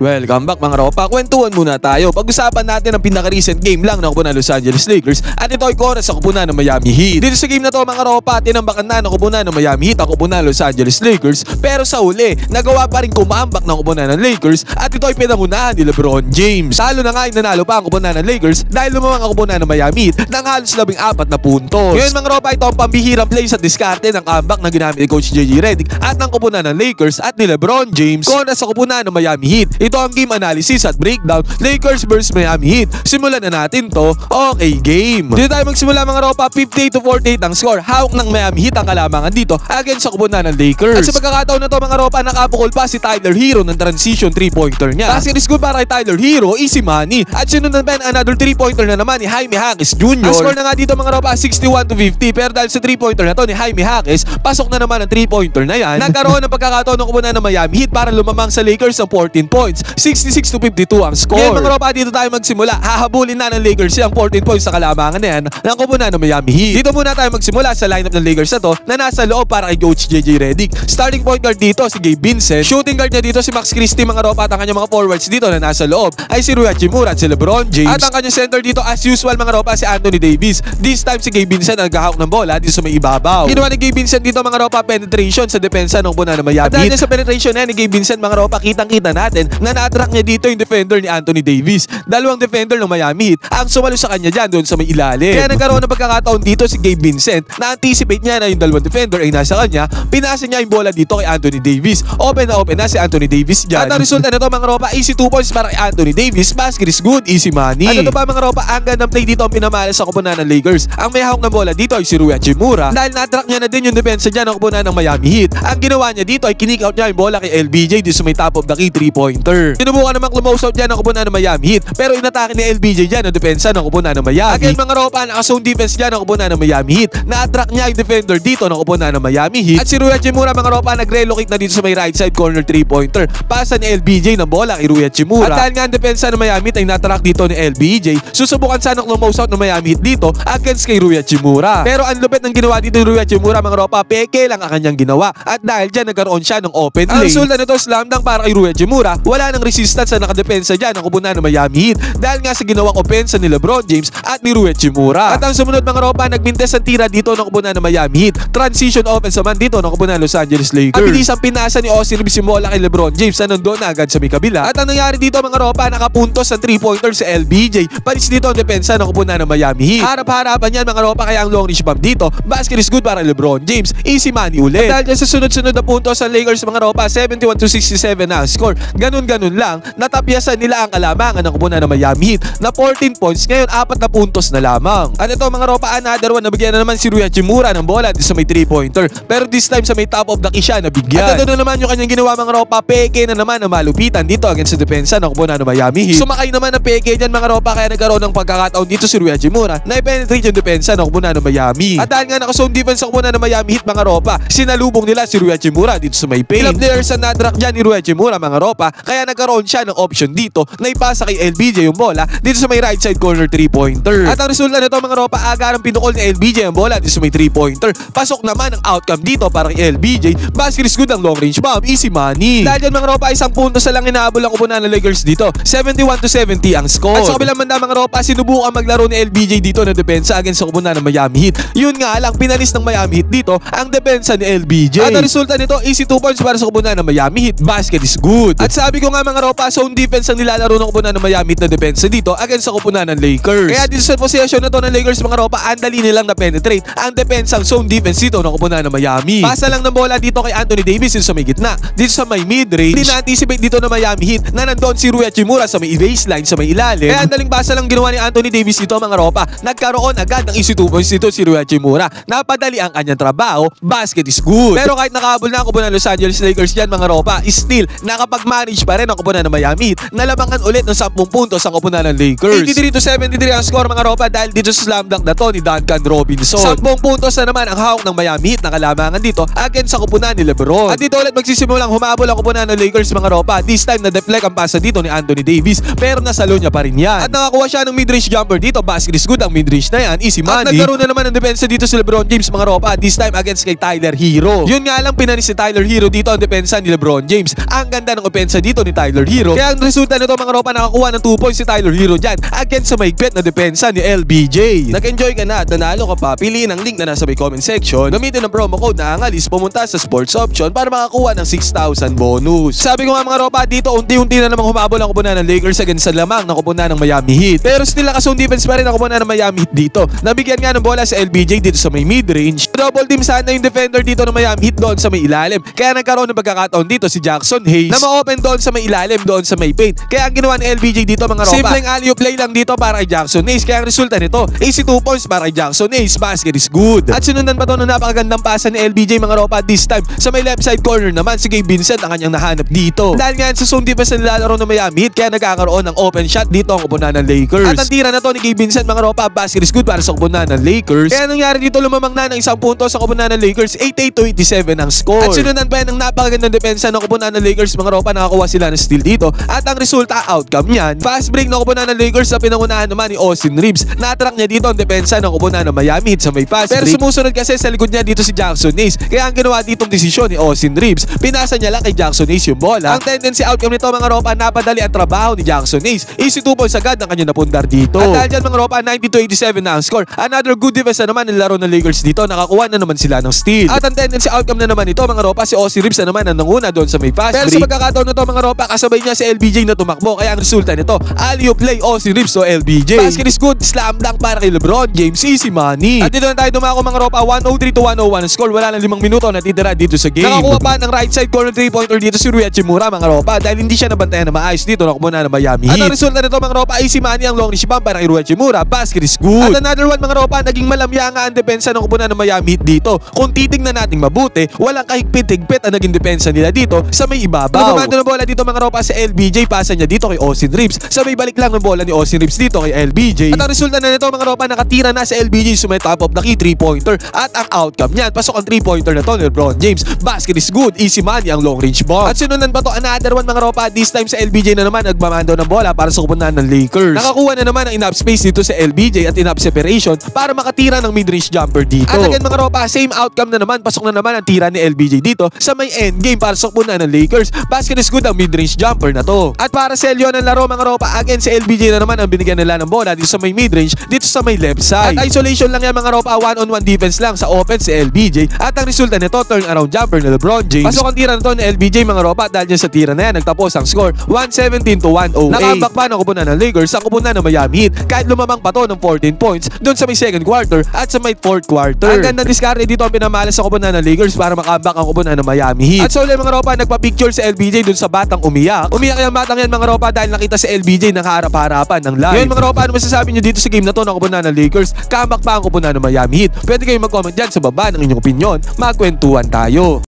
Welcome back mga ropa. Kwentuhan muna tayo. Pag-usapan natin ang pinaka-recent game lang ng kupunan ng Los Angeles Lakers at ito ay kora sa kupunan ng Miami Heat. Dito sa game na to mga ropa, tinambakan na ng kupunan ng Miami Heat ang kupunan ng Los Angeles Lakers, pero sa huli, nagawa pa rin kumambak ng kupunan ng Lakers at ito ay pinangunahan ni LeBron James. Talo na nga nanalo pa ang kupunan ng Lakers dahil lumamang ang kupunan ng Miami Heat ng halos 14 na puntos. Ngayon mga ropa, ito ang pambihirang plays at diskarte ng comeback na ginamit ni Coach JJ Redick at ng kupunan ng Lakers at ni LeBron James kora sa kupunan ng Miami Heat. Ito ang game analysis at breakdown, Lakers vs Miami Heat. Simulan na natin to. Okay, game. Dito tayo magsimula mga ropa, 58-48 ang score. Hawak ng Miami Heat ang kalamangan dito against sa kupunan ng Lakers. At sa pagkakataon na to mga ropa, nakapukol pa si Tyler Hero ng transition 3-pointer niya. Basket is good para kay Tyler Hero, easy money. At sinundan pa another 3-pointer na naman ni Jaime Jaquez Jr. Ang score na nga dito mga ropa, 61-50. Pero dahil sa 3-pointer na to ni Jaime Jaquez, pasok na naman ang 3-pointer na yan. Nagkaroon ng pagkakataon ng kupunan ng Miami Heat para lumamang sa Lakers ng 14 points. 66-52 ang score. Ngayon mga ropa, dito tayo magsimula. Hahabulin na ng Lakers yung 14 points sa kalamangan na yan ng kupunan ng Miami Heat. Dito muna tayo magsimula sa lineup ng Lakers na to na nasa loob para kay Coach JJ Redick. Starting point guard dito si Gabe Vincent. Shooting guard niya dito si Max Christie mga ropa at ang kanyang mga forwards dito na nasa loob ay si Rui Hachimura at si LeBron James. At ang kanyang center dito as usual mga ropa si Anthony Davis. This time si Gabe Vincent ang naghahawak ng bola dito sa may ibabaw. Ginawa ni Gabe Vincent dito mga ropa penetration sa depensa ng kupunan ng Miami Heat. At dahil sa penetration na ni Gabe Vincent mga ropa, kitang-kita natin na na-attract niya dito yung defender ni Anthony Davis. Dalawang defender ng Miami Heat ang sumalo sa kanya dyan doon sa may ilalim. Kaya nagkaroon ng pagkakataon dito si Gabe Vincent na anticipate niya na yung dalawang defender ay nasa kanya. Pinasa niya yung bola dito kay Anthony Davis. Open na si Anthony Davis dyan. At ang resulta nito mga ropa, easy 2 points para kay Anthony Davis. Basket is good, easy money. At ito pa mga ropa, ang gandang play dito ang pinamala sa kupunan ng Lakers. Ang may hawak ng bola dito ay si Rui Hachimura dahil na-attract niya na din yung depensa dyan ng kupunan ng Miami Heat. Ang ginawa niya dito ay kinik out niya yung bola kay LBJ dito sa may top of the key 3-pointer. Sinubukan namang close out dyan ng kupunan ng Miami Heat pero inatake ni LBJ dyan ang depensa ng kupunan ng Miami. Again mga ropa, naka-zone defense dyan ng kupunan ng Miami Heat. Na-attract niya yung defender dito ng kupunan ng Miami Heat. At si Rui Hachimura mga ropa, nag-relocate na dito sa may right side corner 3-pointer. Pasa ni LBJ ng bola kay Rui Hachimura. At dahil nga ang depensa ng Miami Heat ay na-attract dito ni LBJ, susubukan sana close out ng Miami Heat dito against kay Rui Hachimura. Pero ang lupit ng ginawa dito ni Rui Hachimura mga ropa, peke lang ang kanyang ginawa. At dahil dyan nagkaroon siya ng open lane. Ang resulta nito, slam dunk para kay Rui Hachimura. Wala nang resistance sa nakadepensa dyan ng kupunan ng Miami Heat dahil nga sa ginawang opensa ni LeBron James at ni Rui Hachimura. At ang sumunod mga ropa, nagbintes ang tira dito ng kupunan ng Miami Heat. Transition offense naman dito ng kupunan ng Los Angeles Lakers. At bilis ang pinasa ni Austin Reeves yung bola kay LeBron James na nandun na agad sa may kabila. At ang nangyari dito mga ropa, nakapuntos ang 3-pointer sa LBJ. Palis dito ang depensa ng kupunan ng Miami Heat. Harap-harapan yan mga ropa, kaya ang long range bomb dito. Basket is good para LeBron James. Easy money ulit. At dahil sa sunod-sunod na puntos sa Lakers mga ropa, 71-67 na ang score. Ganun-ganun lang, natapyasan nila ang kalamangan ng kupunan ng Miami Heat na 14 points, ngayon 4 na puntos na lamang. At ito mga ropa, another one, nabigyan na naman si Rui Hachimura ng bola sa may 3-pointer. Pero this time sa may top of the key siya nabigyan. At ito na naman yung kanyang ginawa mga ropa, peke na naman na malupitan dito against sa depensa ng kupunan ng Miami Heat. Sumakay naman ng peke dyan mga ropa, kaya nagkaroon ng pagkakataon dito si Rui Hachimura na i-penetrate yung depensa ng kupunan ng Miami. At dahil nga naka-zone defense sa kupunan ng Miami Heat mga ropa, sinalubong nila si Rui Hachimura dito sa may paint. Ilang players na na-track dyan ni Rui Hachimura mga ropa, kaya nagkaroon siya ng option dito na ipasa kay LBJ yung bola dito sa may right side corner 3-pointer. At ang resulta nito mga ropa, agarang pinukol ni LBJ ang bola dito sa may 3-pointer. Pasok naman ang outcome dito para kay LBJ. Basket is good ang long range bomb, easy money. Dahil dyan mga ropa, isang punto sa lang inaabol ang kupunan ng Lakers dito. 71-70 ang score. At sa kabilang banda mga ropa, sinubukan maglaro ni LBJ dito ng depensa against sa kupunan ng Miami Heat. Yun nga lang, pinalis ng Miami Heat dito ang depensa ni LBJ. At ang resulta nito, easy 2 points para sa kupunan ng Miami Heat. Basket is good. At sabi ko nga mga ropa, zone defense ang nilalaro ng kupunan ng Miami Heat na depensa dito against sa kupunan ng Lakers. Kaya dito sa possession na to ng Lakers mga ropa, andali nilang na-penetrate ang depensang zone defense dito ng kupunan ng Miami. Pasa lang ng bola dito kay Anthony Davis sa may gitna. Dito sa may mid-range, hindi na-anticipate dito ng Miami Heat na nandoon si Rui Hachimura sa may baseline, sa may ilalim. Kaya andaling basa lang ginawa ni Anthony Davis dito mga ropa. Nagkaroon agad ng easy 2 points dito si Rui Hachimura. Napadali ang kanyang trabaho. Basket is good. Pero kahit nakahabol na ang kupunan ng Los Angeles Lakers dyan mga ropa, still nakapag-manage pa rin ang kupunan ng Miami Heat. Nalabangan ulit ng 10 puntos ang kupunan ng Lakers. 83-73 ang score mga ropa dahil dito sa slam dunk na to ni Duncan Robinson. 10 puntos na naman ang hawak ng Miami Heat na kalamangan dito against sa kupunan ni LeBron. At dito ulit magsisimulang humabol ang kupunan ng Lakers mga ropa. This time na-deflect ang pasa dito ni Anthony Davis pero nasalo niya pa rin yan. At nakakuha siya ng mid-range jumper dito. Basket is good ang mid-range na yan. Easy money. At nagkaroon na naman ng depensa dito si LeBron James mga ropa. This time against kay Tyler Hero. Yun nga lang pinanis si Tyler Hero dito ang depensa ni LeBron James. Ang ganda ng opensa dito ni Tyler Hero. Kaya ang resulta nito mga ropa, nakakuha ng 2 points si Tyler Hero dyan against sa mahigpit na depensa ni LBJ. Nag-enjoy ka na at nanalo ka pa, piliin ang link na nasa may comment section. Gamitin ang promo code na Angalis, pumunta sa sports option para makakuha ng 6,000 bonus. Sabi ko nga mga ropa, dito unti-unti na namang humabol ang kupunan ng Lakers against sa lamang na kupunan ng Miami Heat. Pero still nakasong defense pa rin ang kupunan ng Miami Heat dito. Nabigyan nga ng bola sa LBJ dito sa may mid-range. Double team sana yung defender dito ng Miami Heat doon sa may ilalim. Kaya nagkaroon ng pagkakataon dito si Jackson Hayes na ma-open doon sa may ilalim doon sa may paint. Kaya ang ginawa ni LBJ dito mga ropa, simpleng alley-oop play lang dito para kay Jackson Hayes. Kaya ang resulta nito, AC 2 points para kay Jackson Hayes. Basket is good. At sinundan pa to ng napakagandang pasa ni LBJ mga ropa this time. Sa may left side corner naman si Gabe Vincent ang kanyang nahanap dito. Dahil nga sa zone defense na nilalaro ng Miami Heat, kaya nagkakaroon ng open shot dito ang kupunan ng Lakers. At ang tira na to ni Gabe Vincent mga ropa, basket is good para sa kupunan ng Lakers. Kaya nangyari dito, lumamang na ng 1 punto sa kupunan ng Lakers, 88-87 ang score. At sinundan pa yan ng napakagandang depensa ng kupunan ng Lakers mga ropa, nakakuha sila ng steal dito. At ang resulta, outcome niyan, fast break ng kupunan ng Lakers sa pinangunahan naman ni Austin Reeves. Na-attract niya dito ang depensa ng kupunan ng Miami Heat sa may fast break. Pero sumusunod kasi sa likod niya dito si Jackson Hayes. Kaya ang ginawa ditong desisyon ni Austin Reeves, pinasa niya lang kay Jackson Hayes yung bola. Ang tendency outcome nito mga ropa, napadali ang trabaho ni Jackson Hayes. Easy 2 points agad ang kanya napundar dito. At dahil dyan mga ropa, 92-87 na ang score. Another good defense na naman nilaro ng Lakers dito. Nakakuha na naman sila ng steal. At ang tendency outcome na naman ito mga ropa, si Austin Reeves na naman ang nanguna doon sa may fast break. Pero sa pagkakataon na to mga ropa, kasabay niya si LBJ na tumakbo. Kaya ang resulta nito, alley-oop play Austin Reeves to LBJ. Basket is good, slam dunk para kay LeBron James, easy money. At dito na tayo dumako mga ropa, 103-101 score. Wala lang 5 minuto natitira dito sa game. Nakakuha pa ng right side corner 3-pointer dito si Rui Hachimura mga ropa, dahil hindi siya nabantayan na maayos dito na kumuna ng Miami Heat. At ang resulta nito mga ropa, easy money ang long range bomb para kay Rui Hachimura. Basket is good. At another one mga ropa, naging malamya nga ang depensa ng kumuna ng Miami Heat dito. Kung titingnan natin mabuti, walang kahigpit-higpit ang naging depensa nila dito sa may ibabaw. Lumamando ng bola dito mga ropa sa LBJ, pasa niya dito kay Austin Reeves. Sa may balik lang ng bola ni Austin Reeves dito kay LBJ. At ang resulta na nito mga ropa, nakatira na sa LBJ sa may top of the key 3-pointer. At ang outcome niyan, pasok ang 3-pointer na to ni LeBron James. Basket is good, easy money ang long range bomb. At sinundan pa to another one mga ropa, this time sa LBJ na naman nagmamando ng bola para sa kupunan ng Lakers. Nakakuha na naman ang enough space dito sa LBJ at enough separation para makatira ng mid-range jumper dito. At again mga ropa, same outcome na naman, pasok na naman ang tira ni LBJ dito sa may end game para sa kupunan ng Lakers. Basket is good ang mid-range jumper na to. At para sa Elyon ng laro mga ropa, again sa LBJ na naman ang binigyan nila ng bola dito sa may mid-range, dito sa may left side. At isolation lang yan mga ropa, one-on-one defense lang sa offense si LBJ. At ang resulta nito, turn around jumper ni LeBron James. Pasok ang tira na to ni LBJ mga ropa, dahil dyan sa tira na yan, nagtapos ang score 117-108. Nakambak pa ng kupunan ng Lakers sa kupunan ng Miami Heat kahit lumamang pa to ng 14 points doon sa may second quarter at sa may fourth quarter. Ang gandang diskarte dito ang pinamalas sa kupunan ng Lakers para makambak ang kupunan ng Miami Heat. At so mga ropa, nagpa-picture sa LBJ doon sa batang umiyak. Umiyak yung batang yan mga ropa dahil nakita si LBJ nakaharap-harapan ng live. Ngayon mga ropa, ano masasabi nyo dito sa game na to ng kupunan ng Lakers? Comeback pa ang kupunan ng Miami Heat? Pwede kayong mag-comment dyan sa baba ng inyong opinion. Magkwentuhan tayo.